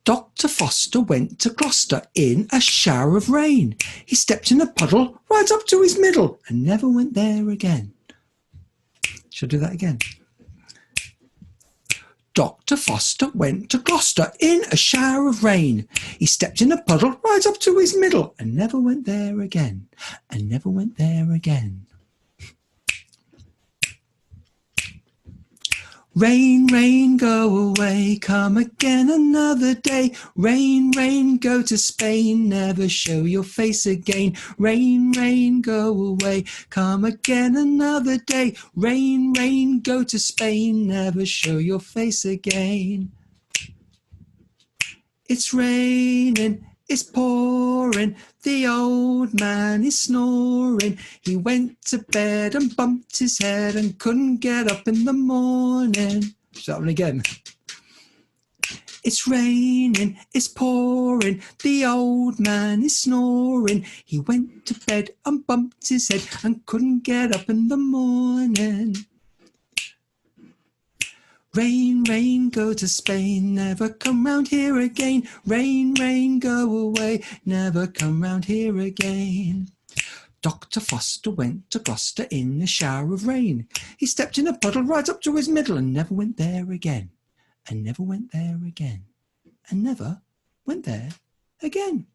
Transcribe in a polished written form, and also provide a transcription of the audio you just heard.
Dr. Foster went to Gloucester in a shower of rain. He stepped in a puddle right up to his middle and never went there again. Shall I do that again? Dr. Foster went to Gloucester in a shower of rain. He stepped in a puddle right up to his middle and never went there again. And never went there again. Rain, rain, go away, come again another day. Rain, rain, go to Spain, never show your face again. Rain, rain, go away, come again another day. Rain, rain, go to Spain, never show your face again. It's raining, it's pouring, the old man is snoring. He went to bed and bumped his head and couldn't get up in the morning. Start one again. It's raining, it's pouring, the old man is snoring. He went to bed and bumped his head and couldn't get up in the morning. Rain, rain, go to Spain, never come round here again. Rain, rain, go away, never come round here again. Dr. Foster went to Gloucester in a shower of rain. He stepped in a puddle right up to his middle and never went there again. And never went there again. And never went there again.